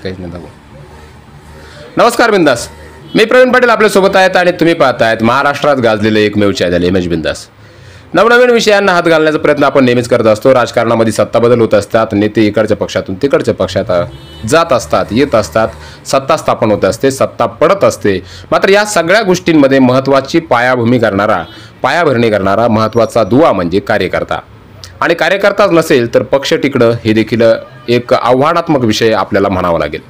काहीच नाही दाखव. नमस्कार बिंदास, मी प्रवीण पाटील आपल्यासोबत आहेत आणि तुम्ही पाहतायत महाराष्ट्रात गाजलेले एकमेव चॅनल एमएच बिंदास. नवनवीन विषयांना हात घालण्याचा प्रयत्न आपण नेहमीच करत असतो. राजकारणामध्ये सत्ता बदल होत असतात, नेते इकडच्या पक्षातून तिकडच्या पक्षात जात असतात, येत असतात, सत्ता स्थापन होत असते, सत्ता पडत असते. मात्र या सगळ्या गोष्टींमध्ये महत्त्वाची पायाभरणी करणारा महत्त्वाचा दुवा म्हणजे कार्यकर्ता. आणि कार्यकर्ताच नसेल तर पक्ष टिकणं हे देखील एक आव्हानात्मक विषय आपल्याला म्हणावा लागेल.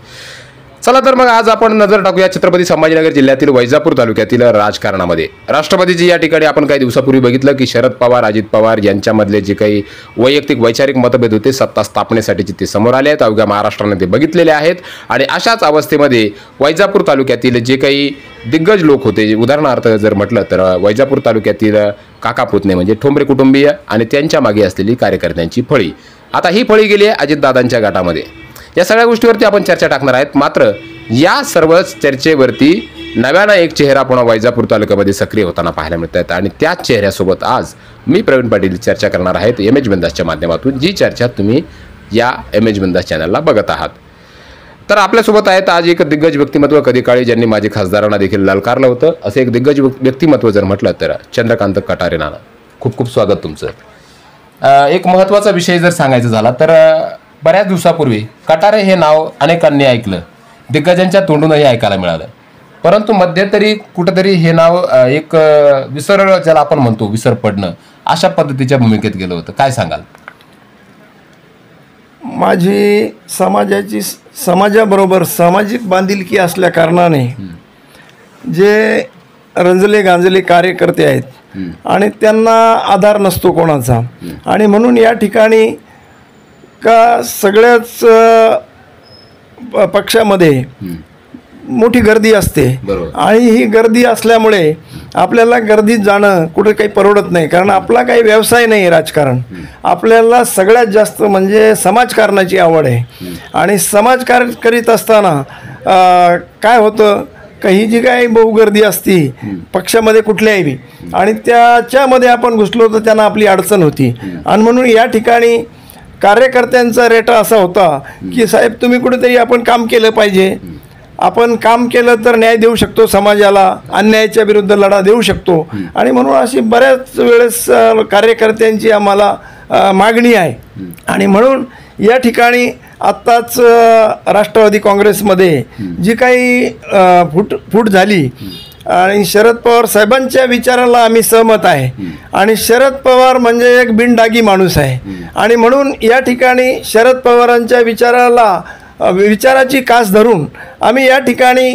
चला तर मग आज आपण नजर टाकूया छत्रपती संभाजीनगर जिल्ह्यातील वैजापूर तालुक्यातील राजकारणामध्ये. राष्ट्रवादीची या ठिकाणी आपण काही दिवसापूर्वी बघितलं की शरद पवार, अजित पवार यांच्यामधले जे काही वैयक्तिक वैचारिक मतभेद होते सत्ता स्थापनेसाठीचे ते समोर आले आहेत. अवघ्या महाराष्ट्राने ते बघितलेले आहेत. आणि अशाच अवस्थेमध्ये वैजापूर तालुक्यातील जे काही दिग्गज लोक होते, उदाहरणार्थ जर म्हटलं तर वैजापूर तालुक्यातील काका पुतणे म्हणजे ठोंबरे कुटुंबीय आणि त्यांच्या मागे असलेली कार्यकर्त्यांची फळी, आता ही फळी गेली आहे अजितदादांच्या गटामध्ये. या सगळ्या गोष्टीवरती आपण चर्चा टाकणार आहेत. मात्र या सर्व चर्चेवरती नव्यानं एक चेहरा पुन्हा वैजापूर तालुक्यामध्ये सक्रिय होताना पाहायला मिळत आहेत आणि त्याच चेहऱ्यासोबत आज मी प्रवीण पाटील चर्चा करणार आहेत एमएच बिंदासच्या माध्यमातून, जी चर्चा तुम्ही या एमएच बिंदास चॅनलला बघत आहात. तर आपल्यासोबत आहेत आज एक दिग्गज व्यक्तिमत्व, कधी काळी ज्यांनी माझी खासदारांना देखील ललकारलं होतं, असं एक दिग्गज व्यक्तिमत्व जर म्हटलं तर चंद्रकांत कटारे नाना. खूप खूप स्वागत तुमचं. एक महत्त्वाचा विषय जर सांगायचा झाला तर बऱ्याच दिवसापूर्वी कटारे हे नाव अनेकांनी ऐकलं, दिग्गजांच्या तोंडूनही ऐकायला मिळालं. परंतु मध्यंतरी कुठंतरी हे नाव एक ज्याला आपण म्हणतो विसर पडणं, अशा पद्धतीच्या भूमिकेत गेलं होतं. काय सांगाल? माझी समाजाबरोबर सामाजिक बांधिलकी असल्या कारणाने जे रंजले गांजले कार्यकर्ते आहेत आणि त्यांना आधार नसतो कोणाचा, आणि म्हणून या ठिकाणी का सगळ्याच पक्षामध्ये मोठी गर्दी असते. आणि ही गर्दी असल्यामुळे आपल्याला गर्दीत जाणं कुठे काही परवडत नाही, कारण आपला काही व्यवसाय नाही राजकारण. आपल्याला सगळ्यात जास्त म्हणजे समाजकारणाची आवड आहे. आणि समाजकारण करीत असताना काय होतं का ही जी काही बहुगर्दी असती पक्षामध्ये कुठल्याही बी, आणि त्याच्यामध्ये आपण घुसलो तर त्यांना आपली अडचण होती. आणि म्हणून या ठिकाणी कार्यकर्त्यांचा रेटा असा होता की साहेब तुम्ही कुठेतरी आपण काम केलं पाहिजे, आपण काम केलं तर न्याय देऊ शकतो समाजाला, अन्यायाच्या विरुद्ध लढा देऊ शकतो. आणि म्हणून अशी बऱ्याच वेळेस कार्यकर्त्यांची आम्हाला मागणी आहे. आणि म्हणून या ठिकाणी आत्ताच राष्ट्रवादी काँग्रेसमध्ये जी काही फूट झाली आणि शरद पवार साहेबांच्या विचाराला आम्ही सहमत आहे. आणि शरद पवार म्हणजे एक बिनडागी माणूस आहे. आणि म्हणून या ठिकाणी शरद पवारांच्या विचाराची कास धरून आम्ही या ठिकाणी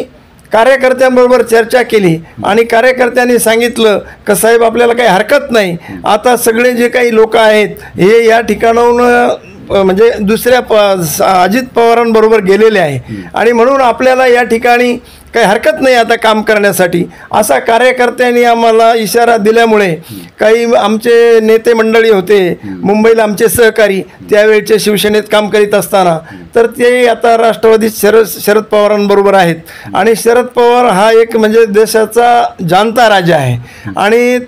कार्यकर्त्यांबरोबर चर्चा केली. आणि कार्यकर्त्यांनी सांगितलं की साहेब आपल्याला काही हरकत नाही, आता सगळे जे काही लोक आहेत हे या ठिकाणाहून म्हणजे दुसऱ्या अजित पवारांबरोबर गेलेले आहे. आणि म्हणून आपल्याला या ठिकाणी काही हरकत नाही आता काम करण्यासाठी, असा कार्यकर्त्यांनी आम्हाला इशारा दिल्यामुळे काही आमचे नेते मंडळी होते मुंबईला, आमचे सहकारी त्यावेळचे शिवसेनेत काम करीत असताना, तर ते आता राष्ट्रवादीत शरद पवारांबरोबर आहेत. आणि शरद पवार हा एक म्हणजे देशाचा जाणता राजा आहे. आणि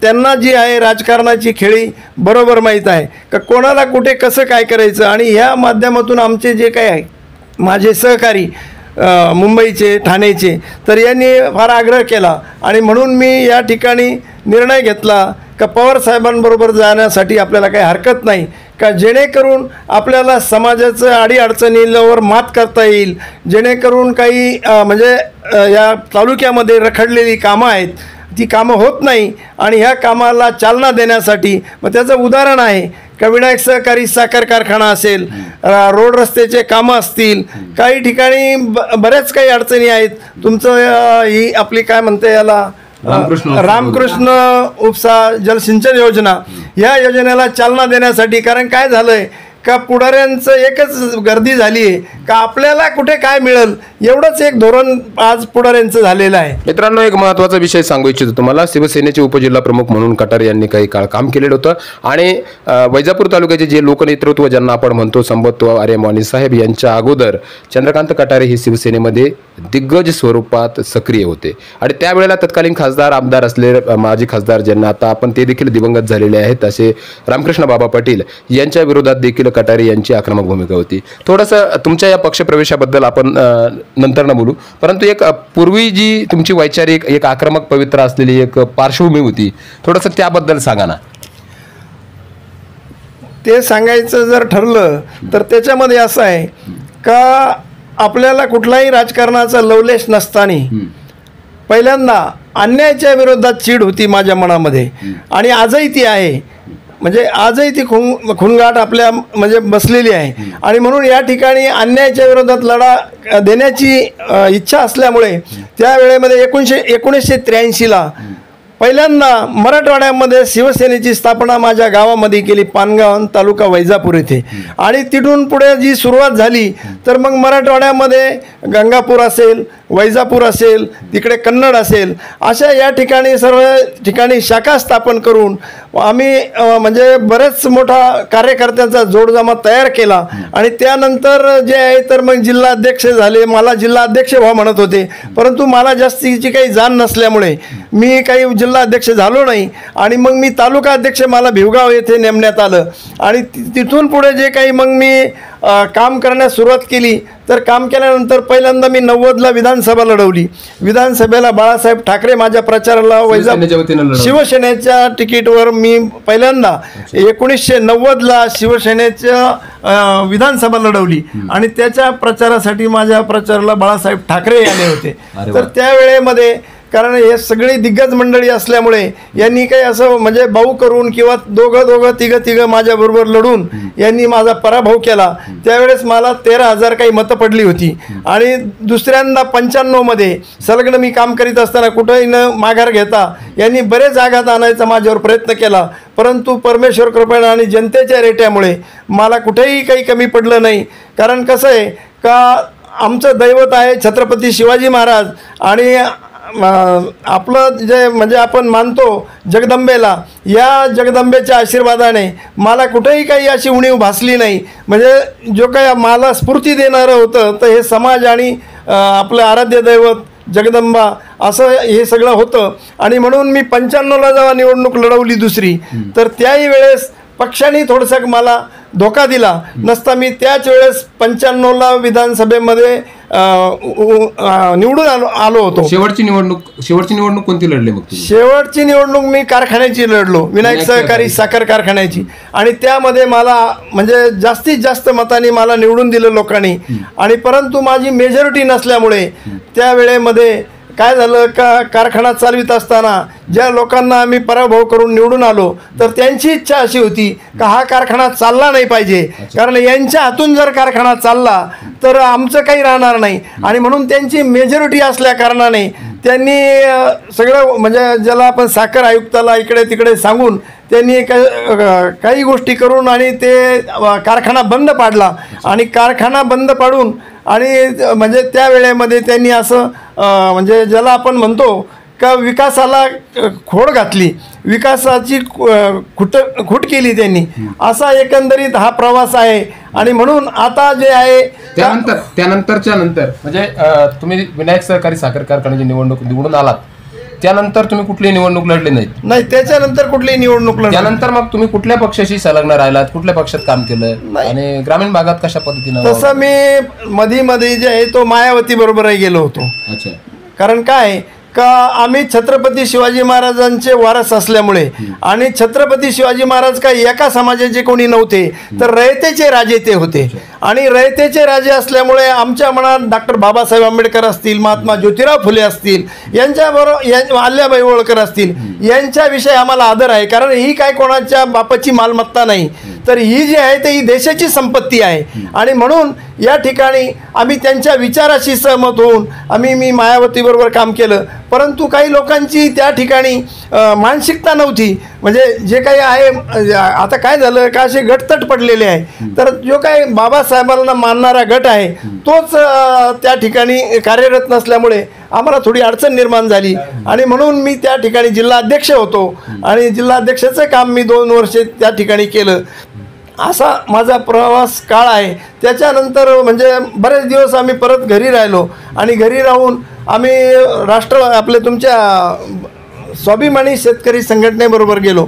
त्यांना जी आहे राजकारणाची खेळी बरोबर माहीत आहे का कोणाला कुठे कसं काय करायचं. आणि ह्या माध्यमातून आमचे जे काय आहे माझे सहकारी मुंबईचे, ठाण्याचे, तर यांनी फार आग्रह केला. आणि म्हणून मी या ठिकाणी निर्णय घेतला का पवार साहेबांबरोबर जाण्यासाठी आपल्याला काही हरकत नाही, का जेणेकरून आपल्याला समाजाचं अडीअडचणींवर मात करता येईल, जेणेकरून काही म्हणजे या तालुक्यामध्ये रखडलेली कामं आहेत ती कामं होत नाही. आणि ह्या कामाला चालना देण्यासाठी मग त्याचं उदाहरण आहे का विनायक सहकारी साखर कारखाना असेल, रोड रस्त्याचे कामं असतील, काही ठिकाणी बऱ्याच काही अडचणी आहेत. तुमचं ही आपली काय म्हणते याला रामकृष्ण उपसा जलसिंचन योजना, या योजनेला चालना देण्यासाठी. कारण काय झालं आहे का पुढाऱ्यांचं एकच गर्दी झाली आहे का आपल्याला कुठे काय मिळेल एवढंच एक धोरण आज पुढाऱ्यांचं झालेलं आहे. मित्रांनो, एक महत्त्वाचा विषय सांगू इच्छितो तुम्हाला. शिवसेनेचे उपजिल्हा प्रमुख म्हणून कटारे यांनी काही काळ काम केलेलं होतं. आणि वैजापूर तालुक्याचे जे लोकनेतृत्व ज्यांना आपण म्हणतो संबत आर्यमानी साहेब यांच्या अगोदर चंद्रकांत कटारे हे शिवसेनेमध्ये दिग्गज स्वरूपात सक्रिय होते. आणि त्यावेळेला तत्कालीन खासदार आमदार असले माजी खासदार ज्यांना आता आपण ते देखील दिवंगत झालेले आहेत असे रामकृष्ण बाबा पाटील यांच्या विरोधात देखील कटारे यांची आक्रमक भूमिका होती. थोडंसं तुमच्या या पक्षप्रवेशाबद्दल आपण नंतर बोलू, परंतु एक पूर्वी जी तुमची वैचारिक एक आक्रमक पवित्र असलेली एक पार्श्वभूमी होती, थोडंसं त्याबद्दल सांगा ना. ते सांगायचं जर ठरलं तर त्याच्यामध्ये असं आहे का आपल्याला कुठलाही राजकारणाचा लवलेश नसताना पहिल्यांदा अन्यायाच्या विरोधात चीड होती माझ्या मनामध्ये आणि आजही ती आहे. म्हणजे आजही ती खुणगाट आपल्या म्हणजे बसलेली आहे आणि म्हणून या ठिकाणी अन्यायाच्या विरोधात लढा देण्याची इच्छा असल्यामुळे त्यावेळेमध्ये 1983ला पहिल्यांदा मराठवाड्यामध्ये शिवसेनेची स्थापना माझ्या गावामध्ये केली, पानगाव तालुका वैजापूर येथे. आणि तिथून पुढे जी सुरुवात झाली तर मग मराठवाड्यामध्ये गंगापूर असेल, वैजापूर असेल, तिकडे कन्नड असेल, अशा या ठिकाणी सर्व ठिकाणी शाखा स्थापन करून आम्ही म्हणजे बरेच मोठा कार्यकर्त्यांचा जोडजमा तयार केला. आणि त्यानंतर जे आहे तर मग जिल्हाध्यक्ष झाले. मला जिल्हाध्यक्ष व्हा म्हणत होते, परंतु मला जास्तीची काही जाण नसल्यामुळे मी काही जिल्हाध्यक्ष झालो नाही. आणि मग मी तालुका अध्यक्ष मला भिवगाव येथे नेमण्यात आलं. आणि तिथून पुढे जे काही मग मी काम करण्यास सुरुवात केली तर काम केल्यानंतर पहिल्यांदा मी 90ला विधानसभा लढवली. विधानसभेला बाळासाहेब ठाकरे माझ्या प्रचाराला शिवसेनेच्या तिकीटवर मी पहिल्यांदा 1990ला शिवसेनेच्या विधानसभा लढवली आणि त्याच्या प्रचारासाठी माझ्या प्रचाराला बाळासाहेब ठाकरे आले होते. तर त्यावेळेमध्ये कारण हे सगळी दिग्गज मंडळी असल्यामुळे यांनी काही असं म्हणजे भाऊ करून किंवा दोघं तिघं माझ्याबरोबर लढून यांनी माझा पराभव केला. त्यावेळेस मला 13,000 काही मतं पडली होती. आणि दुसऱ्यांदा 95मध्ये सलग्न मी काम करीत असताना कुठंही न माघार घेता यांनी बरेच आघात आणायचा माझ्यावर प्रयत्न केला, परंतु परमेश्वर कृपेने आणि जनतेच्या रेट्यामुळे मला कुठेही काही कमी पडलं नाही. कारण कसं आहे का आमचं दैवत आहे छत्रपती शिवाजी महाराज आणि आपलं जे म्हणजे आपण मानतो जगदंबेला, या जगदंबेच्या आशीर्वादाने मला कुठेही काही अशी उणीव भासली नाही. म्हणजे जो काही मला स्फूर्ती देणारं होतं तर हे समाज आणि आपलं आराध्य दैवत जगदंबा असं हे सगळं होतं. आणि म्हणून मी 95ला जेव्हा निवडणूक लढवली दुसरी, तर त्याही वेळेस पक्षाने थोडंसं मला धोका दिला नसता मी त्याच वेळेस 95ला विधानसभेमध्ये निवडून आलो होतो. शेवटची निवडणूक कोणती लढली मग? शेवटची निवडणूक मी कारखान्याची लढलो, विनायक सहकारी साखर कारखान्याची. आणि त्यामध्ये मला म्हणजे जास्तीत जास्त मतांनी मला निवडून दिलं लोकांनी. आणि परंतु माझी मेजॉरिटी नसल्यामुळे त्यावेळेमध्ये काय झालं का कारखाना चालवित असताना ज्या लोकांना आम्ही पराभव करून निवडून आलो तर त्यांची इच्छा अशी होती का हा कारखाना चालला नाही पाहिजे, कारण यांच्या हातून जर कारखाना चालला तर आमचं काही राहणार नाही. आणि म्हणून त्यांची मेजॉरिटी असल्या कारणाने त्यांनी सगळं म्हणजे ज्याला आपण साखर आयुक्ताला इकडे तिकडे सांगून त्यांनी काही गोष्टी करून आणि ते कारखाना बंद पाडला. आणि कारखाना बंद पाडून आणि म्हणजे त्या वेळेमध्ये त्यांनी असं म्हणजे ज्याला आपण म्हणतो का विकासाला खोड घातली, विकासाची खूट केली त्यांनी. असा एकंदरीत हा प्रवास आहे. आणि म्हणून आता जे आहे त्यानंतर म्हणजे तुम्ही विनायक सहकारी साखर कारखान्याची निवडणूक निवडून आलात, त्यानंतर तुम्ही कुठलीही निवडणूक लढली नाही. त्याच्यानंतर कुठलीही निवडणूक लढली. त्यानंतर मग तुम्ही कुठल्या पक्षाशी संलग्न राहिलात, कुठल्या पक्षात काम केलं आणि ग्रामीण भागात कशा पद्धतीने? तसं मी मध्ये जे आहे तो मायावती बरोबरही गेलो होतो. अच्छा. कारण काय का आम्ही छत्रपती शिवाजी महाराजांचे वारस असल्यामुळे आणि छत्रपती शिवाजी महाराज काही एका समाजाचे कोणी नव्हते, तर रयतेचे राजे ते होते. आणि रयतेचे राजे असल्यामुळे आमच्या मनात डॉक्टर बाबासाहेब आंबेडकर असतील, महात्मा ज्योतिराव फुले असतील, यांच्याबरोबर अल्ल्याबाई होळकर असतील, यांच्याविषयी आम्हाला आदर आहे. कारण ही काय कोणाच्या बापाची मालमत्ता नाही, तर ही जी आहे ती देशाची संपत्ती आहे. आणि म्हणून या ठिकाणी आम्ही त्यांच्या विचाराशी सहमत होऊन मी मायावतीबरोबर काम केलं. परंतु काही लोकांची त्या ठिकाणी मानसिकता नव्हती. म्हणजे जे काही आहे आता काय झालं का असे गटतट पडलेले आहे, तर जो काही बाबासाहेबांना मानणारा गट आहे तोच त्या ठिकाणी कार्यरत नसल्यामुळे आम्हाला थोडी अडचण निर्माण झाली. आणि म्हणून मी त्या ठिकाणी जिल्हाध्यक्ष होतो आणि जिल्हाध्यक्षाचं काम मी 2 वर्ष त्या ठिकाणी केलं. असा माझा प्रवास काळ आहे. त्याच्यानंतर म्हणजे बरेच दिवस आम्ही परत घरी राहिलो आणि घरी राहून आम्ही आपले तुमच्या स्वाभिमानी शेतकरी संघटनेबरोबर गेलो,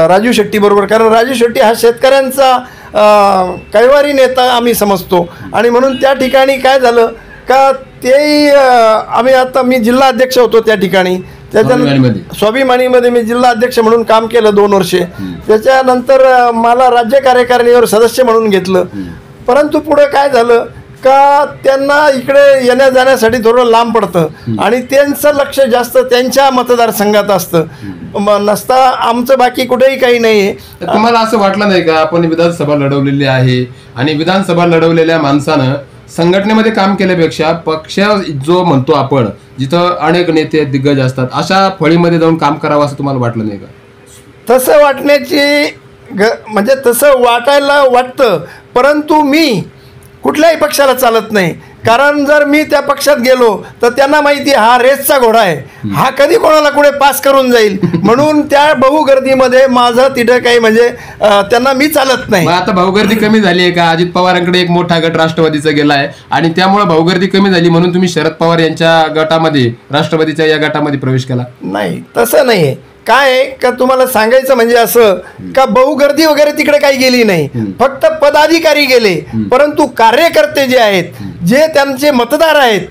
राजू शेट्टी बरोबर. कारण राजू शेट्टी हा शेतकऱ्यांचा कैवारी नेता आम्ही समजतो. आणि म्हणून त्या ठिकाणी काय झालं का तेही मी जिल्हा अध्यक्ष होतो त्या ठिकाणी. त्याच्यानंतर स्वाभिमानीमध्ये मी जिल्हा अध्यक्ष म्हणून काम केलं 2 वर्षे. त्याच्यानंतर मला राज्य कार्यकारिणीवर सदस्य म्हणून घेतलं. परंतु पुढे काय झालं का त्यांना इकडे येण्या जाण्यासाठी थोडं लांब पडतं आणि त्यांचं लक्ष जास्त त्यांच्या मतदारसंघात असतं नसता आमचं बाकी कुठेही काही नाही आहे. तुम्हाला असं वाटलं नाही का आपण विधानसभा लढवलेली आहे आणि विधानसभा लढवलेल्या माणसानं संघटनेमध्ये काम केल्यापेक्षा पक्ष जो म्हणतो आपण जिथं अनेक नेते दिग्गज असतात अशा फळीमध्ये जाऊन काम करावं असं तुम्हाला वाटलं नाही का? तसं वाटण्याची म्हणजे तसं वाटायला वाटतं, परंतु मी कुठल्याही पक्षाला चालत नाही. कारण जर मी त्या पक्षात गेलो तर त्यांना माहिती हा रेसचा घोडा आहे, हा कधी कोणाला कुठे पास करून जाईल. म्हणून त्या बहुगर्दीमध्ये माझं तिथं काही म्हणजे त्यांना मी चालत नाही. आता भाऊगर्दी कमी झाली आहे का? अजित पवारांकडे एक मोठा गट राष्ट्रवादीचा गेला आहे आणि त्यामुळे भाऊगर्दी कमी झाली म्हणून तुम्ही शरद पवार यांच्या गटामध्ये राष्ट्रवादीच्या या गटामध्ये प्रवेश केला? नाही, तसं नाही आहे. काय आहे का तुम्हाला सांगायचं म्हणजे असं का बहुगर्दी वगैरे तिकडे काही गेली नाही, फक्त पदाधिकारी गेले. परंतु कार्यकर्ते जे आहेत, जे त्यांचे मतदार आहेत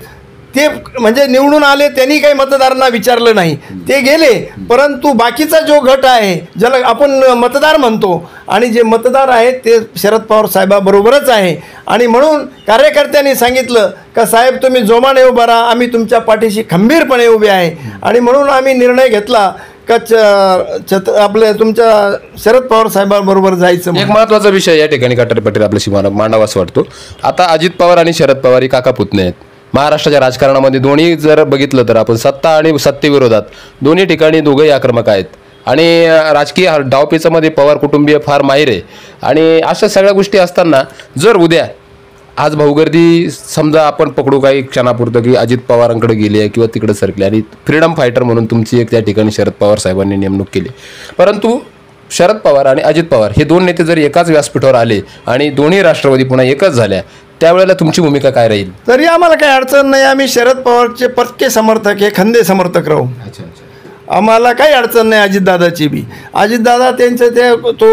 ते म्हणजे निवडून आले, त्यांनी काही मतदारांना विचारलं नाही, ते गेले. परंतु बाकीचा जो गट आहे ज्याला आपण मतदार म्हणतो आणि जे मतदार आहेत ते शरद पवार साहेबाबरोबरच आहे. आणि म्हणून कार्यकर्त्यांनी सांगितलं का साहेब तुम्ही जोमाने उभा राहा, आम्ही तुमच्या पाठीशी खंबीरपणे उभे आहे. आणि म्हणून आम्ही निर्णय घेतला का आपल्या तुमच्या शरद पवार साहेबांबरोबर जायचं. एक महत्त्वाचा विषय या ठिकाणी काटेरी पाटील आपल्याशी मांडावा असं वाटतो. आता अजित पवार आणि शरद पवार ही काका पुतणे आहेत. महाराष्ट्राच्या राजकारणामध्ये दोन्ही जर बघितलं तर आपण सत्ता आणि सत्तेविरोधात दोन्ही ठिकाणी दोघंही आक्रमक आहेत आणि राजकीय डावपेचामध्ये पवार कुटुंबीय फार माहीर आहे. आणि अशा सगळ्या गोष्टी असताना जर उद्या आज भाऊगर्दी समजा आपण पकडू काही क्षणापुरतं की अजित पवारांकडे गेली आहे किंवा तिकडे सरकले आणि फ्रीडम फायटर म्हणून तुमची एक त्या ठिकाणी शरद पवार साहेबांनी नेमणूक केली, परंतु शरद पवार आणि अजित पवार हे दोन नेते जर एकाच व्यासपीठावर आले आणि दोन्ही राष्ट्रवादी पुन्हा एकच झाल्या त्यावेळेला तुमची भूमिका काय राहील? तरी आम्हाला काही अडचण नाही. आम्ही शरद पवारचे पक्के समर्थक आहे, खंदे समर्थक राहू. आम्हाला काही अडचण नाही अजितदादाची बी. अजितदादा त्यांचं ते तो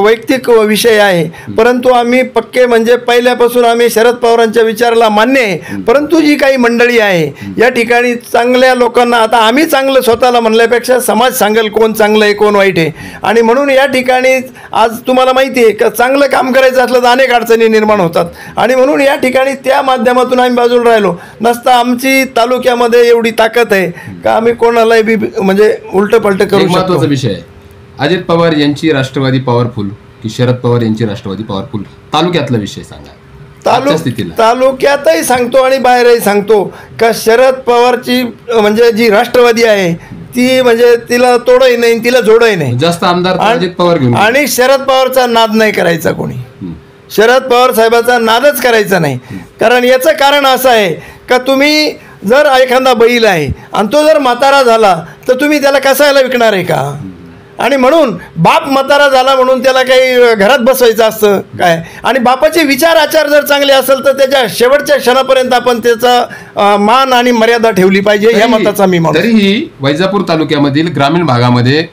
वैयक्तिक विषय आहे, परंतु आम्ही पक्के म्हणजे पहिल्यापासून आम्ही शरद पवारांच्या विचाराला मान्य आहे. परंतु जी काही मंडळी आहे या ठिकाणी चांगल्या लोकांना, आता आम्ही चांगलं स्वतःला म्हणल्यापेक्षा समाज सांगेल कोण चांगलं आहे कोण वाईट आहे. आणि म्हणून या ठिकाणी आज तुम्हाला माहिती आहे का चांगलं काम करायचं असलं तर अनेक अडचणी निर्माण होतात. आणि म्हणून या ठिकाणी त्या माध्यमातून आम्ही बाजूला राहिलो. नसता आमची तालुक्यामध्ये एवढी ताकद आहे का आम्ही कोणालाही बी म्हणजे उलट पलट करू शकतो. महत्त्वाचा विषय आहे अजित पवार यांची राष्ट्रवादी पॉवरफुल की शरद पवार यांची राष्ट्रवादी पॉवरफुल, तालुक्यातला विषय सांगा. तालुक्यातही सांगतो आणि बाहेरही सांगतो का शरद पवारची म्हणजे जी राष्ट्रवादी आहे ती म्हणजे तिला तोडही नाही तिला जोडही नाही. जास्त आमदार अजित पवार घेऊन आणि शरद पवारचा नाद नाही करायचा कोणी. शरद पवार साहेबाचा नादच करायचा नाही. कारण याचं कारण असं आहे का तुम्ही जर एखादा बैल आहे आणि तो जर म्हातारा झाला तर तुम्ही त्याला कसायला विकणार आहे का? आणि म्हणून बाप म्हातारा झाला म्हणून त्याला काही घरात बसवायचं असतं काय? आणि बापाचे विचार आचार जर चांगले असेल तर त्याच्या शेवटच्या क्षणापर्यंत आपण त्याचा मान आणि मर्यादा ठेवली पाहिजे या मताचा मी मानतो. तरीही वैजापूर तालुक्यामधील ग्रामीण भागामध्ये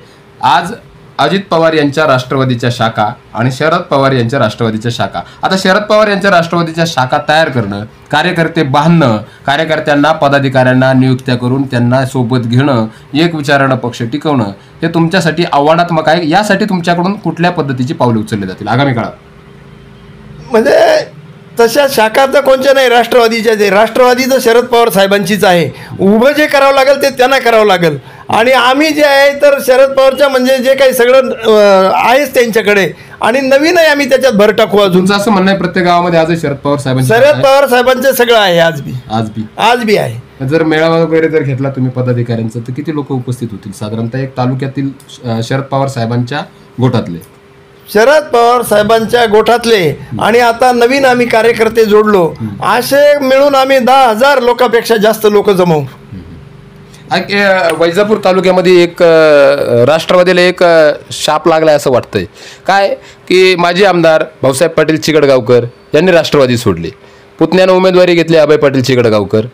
आज अजित पवार यांच्या राष्ट्रवादीच्या शाखा आणि शरद पवार यांच्या राष्ट्रवादीच्या शाखा, आता शरद पवार यांच्या राष्ट्रवादीच्या शाखा तयार करणं, कार्यकर्ते बांधणं, कार्यकर्त्यांना पदाधिकाऱ्यांना नियुक्त्या करून त्यांना सोबत घेणं, एक विचारानं पक्ष टिकवणं हे तुमच्यासाठी आव्हानात्मक आहे. यासाठी तुमच्याकडून कुठल्या पद्धतीची पावले उचलली जातील आगामी काळात? म्हणजे तशा शाखा तर कोणत्या नाही राष्ट्रवादीच्याच आहे. राष्ट्रवादी तर शरद पवार साहेबांचीच आहे. उभं जे करावं लागेल ते त्यांना करावं लागेल. आणि आम्ही जे आहे तर शरद पवारच्या म्हणजे जे काही सगळं आहेच त्यांच्याकडे आणि नवीन आहे आम्ही त्याच्यात भर टाकू. अजून असं म्हणणं आहे प्रत्येक गावामध्ये आज शरद पवार साहेबांचं सगळं आहे आज बी आहे. जर मेळावा वगैरे जर घेतला तुम्ही पदाधिकाऱ्यांचा तर किती लोक उपस्थित होतील साधारणतः एक तालुक्यातील शरद पवार साहेबांच्या गोठातले? शरद पवार साहेबांच्या गोठातले आणि आता नवीन आम्ही कार्यकर्ते जोडलो असे मिळून आम्ही 10,000 लोकांपेक्षा जास्त लोक जमवू. वैजापूर तालुक्यामध्ये एक राष्ट्रवादीला एक शाप लागलाय असं वाटतंय काय की माजी आमदार भाऊसाहेब पाटील चिकडगावकर यांनी राष्ट्रवादी सोडली, पुतण्यानं उमेदवारी घेतली अभय पाटील चिकडगावकर,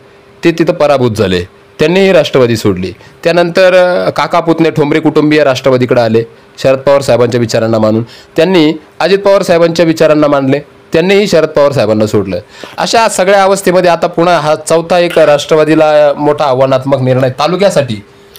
ते तिथं पराभूत झाले. त्यांनीही राष्ट्रवादी सोडली. त्यानंतर काका पुतणे ठोंबरे कुटुंबीय राष्ट्रवादीकडे आले शरद पवार साहेबांच्या विचारांना मानून. त्यांनी अजित पवार साहेबांच्या विचारांना मानले, त्यांनीही शरद पवार साहेबांना सोडलं. अशा सगळ्या अवस्थेमध्ये आता पुन्हा हा चौथा एक राष्ट्रवादीला मोठा आव्हानात्मक निर्णय तालुक्यासाठी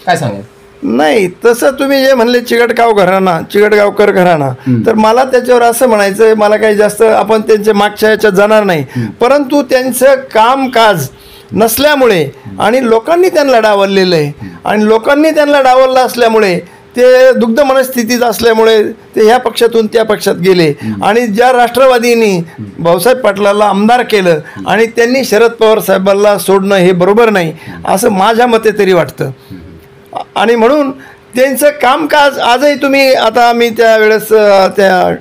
काय सांगाल? नाही, तसं तुम्ही जे म्हणले चिकटगावकर घराणा, तर मला त्याच्यावर असं म्हणायचं, मला काही जास्त आपण त्यांच्या मागच्या याच्यात जाणार नाही, परंतु त्यांचं कामकाज नसल्यामुळे आणि लोकांनी त्यांना डावललेलं आहे आणि लोकांनी त्यांना डावललं असल्यामुळे ते दुग्ध मनस्थितीत असल्यामुळे ते ह्या पक्षातून त्या पक्षात गेले. आणि ज्या राष्ट्रवादींनी भाऊसाहेब पाटलाला आमदार केलं आणि त्यांनी शरद पवार साहेबांना सोडणं हे बरोबर नाही असं माझ्या मते तरी वाटतं. आणि म्हणून त्यांचं कामकाज आजही तुम्ही, आता आम्ही त्यावेळेस त्या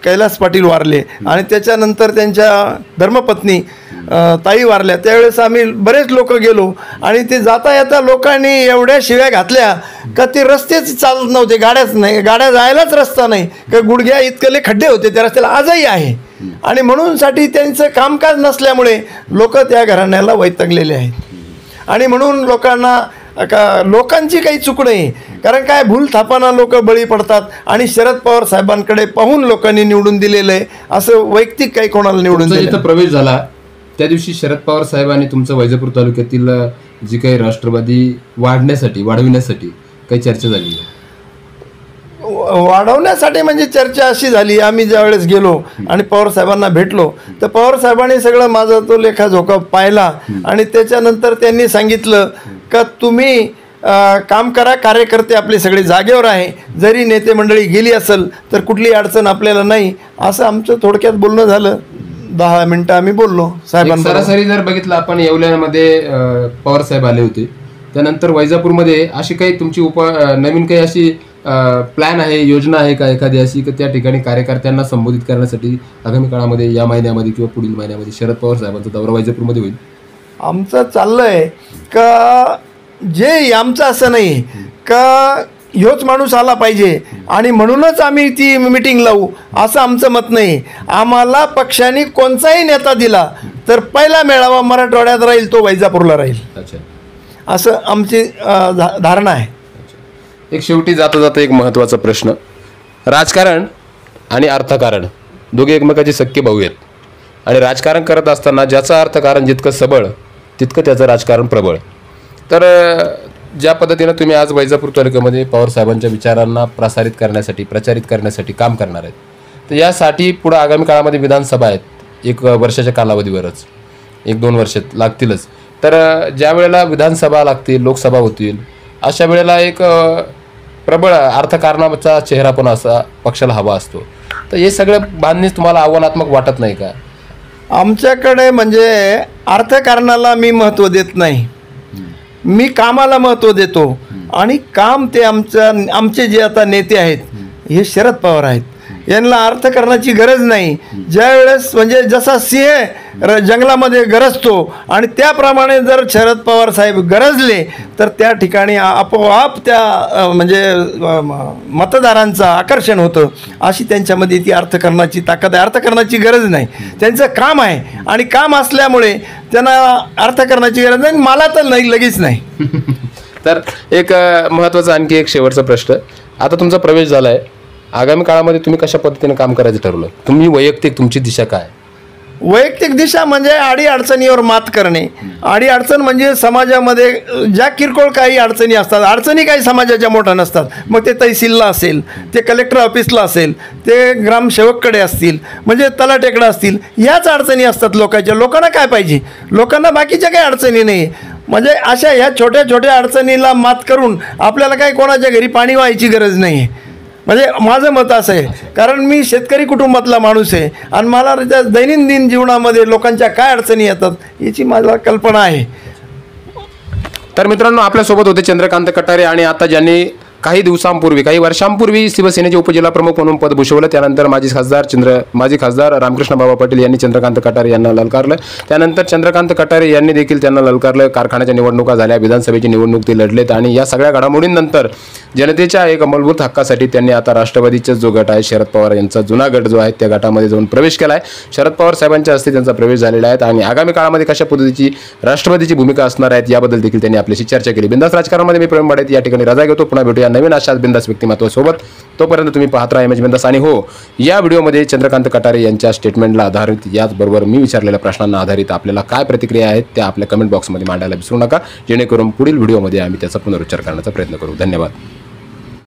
कैलास पाटील वारले आणि त्याच्यानंतर त्यांच्या धर्मपत्नी ताई वारल्या, त्यावेळेस आम्ही बरेच लोक गेलो आणि ते जाता येता लोकांनी एवढ्या शिव्या घातल्या का ते रस्तेच चालत नव्हते, गाड्याच नाही, गाड्या जायलाच रस्ता नाही, का गुडघ्या इतकले खड्डे होते त्या रस्त्याला, आजही आहे. आणि म्हणूनसाठी त्यांचं कामकाज नसल्यामुळे लोक त्या घराण्याला वैतागलेले आहेत. आणि म्हणून लोकांची काही चूक नाही, कारण काय भूल थापांना लोक बळी पडतात आणि शरद पवार साहेबांकडे पाहून लोकांनी निवडून दिलेलं आहे, असं वैयक्तिक काही कोणाला निवडून दिलं. प्रवेश झाला त्या दिवशी शरद पवार साहेबांनी तुमचं वैजापूर तालुक्यातील जी काही राष्ट्रवादी वाढविण्यासाठी काही चर्चा झाली? वाढवण्यासाठी म्हणजे चर्चा अशी झाली, आम्ही ज्यावेळेस गेलो आणि पवार साहेबांना भेटलो तर पवार साहेबांनी सगळं माझा तो लेखाजोखा पाहिला आणि त्याच्यानंतर त्यांनी सांगितलं का तुम्ही काम करा, कार्यकर्ते आपले सगळे जागेवर आहे, जरी नेते मंडळी गेली असेल तर कुठली अडचण आपल्याला नाही, असं आमचं थोडक्यात बोलणं झालं. 10 मिनिटं आम्ही बोललो साहेबांना. सरासरी जर बघितलं आपण येवल्यामध्ये पवार साहेब आले होते, त्यानंतर वैजापूरमध्ये अशी काही तुमची नवीन काही अशी प्लॅन आहे, योजना आहे का एखादी अशी की त्या ठिकाणी कार्यकर्त्यांना संबोधित करण्यासाठी आगामी काळामध्ये, या महिन्यामध्ये किंवा पुढील महिन्यामध्ये शरद पवार साहेबांचा दौरा वैजापूरमध्ये होईल? आमचं चाललंय का जे आमचं असं नाही का ह्योच माणूस आला पाहिजे आणि म्हणूनच आम्ही ती मीटिंग लावू असं आमचं मत नाही. आम्हाला पक्षाने कोणताही नेता दिला तर पहिला मेळावा मराठवाड्यात राहील तो वैजापूरला राहील, असं आमची धारणा आहे. एक शेवटी जाता जाता एक महत्त्वाचा प्रश्न, राजकारण आणि अर्थकारण दोघे एकमेकाचे सख्खे भाऊ आहेत आणि राजकारण करत असताना ज्याचं अर्थकारण जितकं सबळ तितकं त्याचं राजकारण प्रबळ. तर ज्या पद्धतीनं तुम्ही आज वैजापूर तालुक्यामध्ये पवार साहेबांच्या विचारांना प्रचारित करण्यासाठी काम करणार आहेत, तर यासाठी पुढं आगामी काळामध्ये विधानसभा आहेत, 1 वर्षाच्या कालावधीवरच 1-2 वर्ष लागतीलच. तर ज्या वेळेला विधानसभा लागतील, लोकसभा होतील, अशा वेळेला एक प्रबळ अर्थकारणाचा चेहरा पण असा पक्षाला हवा असतो. तर हे सगळं बांधणीच तुम्हाला आव्हानात्मक वाटत नाही का? आमच्याकडे म्हणजे अर्थकारणाला मी महत्त्व देत नाही, मी कामाला महत्त्व देतो. आणि काम ते आमचे जे आता नेते आहेत हे शरद पवार आहेत, यांना अर्थकारणाची गरज नाही. ज्यावेळेस म्हणजे जसा सिंह जंगलामध्ये गरजतो आणि त्याप्रमाणे जर शरद पवार साहेब गरजले तर त्या ठिकाणी आपोआप त्या म्हणजे मतदारांचं आकर्षण होतं. अशी त्यांच्यामध्ये ती अर्थकारणाची ताकद आहे. अर्थकारणाची गरज नाही, त्यांचं काम आहे आणि काम असल्यामुळे त्यांना अर्थकारणाची गरज नाही. मला तर नाही, लगेच नाही. तर एक महत्त्वाचा आणखी एक शेवटचा प्रश्न, आता तुमचा प्रवेश झाला आहे, आगामी काळामध्ये तुम्ही कशा पद्धतीने काम करायचं ठरवलं? तुम्ही वैयक्तिक तुमची दिशा काय? वैयक्तिक दिशा म्हणजे अडीअडचणीवर मात करणे. अडीअडचण म्हणजे समाजामध्ये ज्या किरकोळ काही अडचणी असतात, अडचणी काही समाजाच्या मोठ्या नसतात, मग ते तहसीलला असेल, ते कलेक्टर ऑफिसला असेल, ते ग्रामसेवककडे असतील, म्हणजे तलाठ्याकडे असतील, ह्याच अडचणी असतात लोकांच्या. लोकांना काय पाहिजे? लोकांना बाकीच्या काही अडचणी नाही. म्हणजे अशा ह्या छोट्या छोट्या अडचणीला मात करून आपल्याला काही कोणाच्या घरी पाणी व्हायची गरज नाही आहे. म्हणजे माझं मत असं आहे, कारण मी शेतकरी कुटुंबातला माणूस आहे आणि मला त्या दैनंदिन जीवनामध्ये लोकांच्या काय अडचणी येतात याची मला कल्पना आहे. तर मित्रांनो, आपल्यासोबत होते चंद्रकांत कटारे आणि आता ज्यांनी काही वर्षांपूर्वी शिवसेनेचे उपजिल्हा प्रमुख म्हणून पद भूषवलं, त्यानंतर माजी खासदार रामकृष्ण बाबा पाटील यांनी चंद्रकांत कटारे यांना ललकारलं. त्यानंतर चंद्रकांत कटारे यांनी देखील त्यांना ललकारलं. कारखान्याच्या निवडणुका झाल्या, विधानसभेची निवडणूक ते लढलेत आणि या सगळ्या घडामोडींनंतर जनतेच्या एक मूलभूत हक्कासाठी त्यांनी आता राष्ट्रवादीचा जो गट आहे, शरद पवार यांचा जुना गट जो आहे, त्या गटामध्ये जाऊन प्रवेश केला आहे. शरद पवार साहेबांच्या हस्ते त्यांचा प्रवेश झालेला आहे आणि आगामी काळामध्ये कशा पद्धतीची राष्ट्रवादीची भूमिका असणार आहेत याबद्दल देखील त्यांनी आपल्याशी चर्चा केली. बिंदास राजकारणामध्ये मी प्रवीण पाटील या ठिकाणी रजा घेतो. पुन्हा भेटूया नवीन अशाच बिंदास व्यक्तिमत्वासोबत. तोपर्यंत तुम्ही पाहत राहा एमएच बिंदास. आणि हो, या व्हिडिओमध्ये चंद्रकांत कटारे यांच्या स्टेटमेंटला आधारित, याचबरोबर मी विचारलेल्या प्रश्नांना आधारित आपल्याला काय प्रतिक्रिया आहेत त्या आपल्या कमेंट बॉक्समध्ये मांडायला विसरू नका, जेणेकरून पुढील व्हिडिओमध्ये आम्ही त्याचा पुनरुच्चार करण्याचा प्रयत्न करू. धन्यवाद.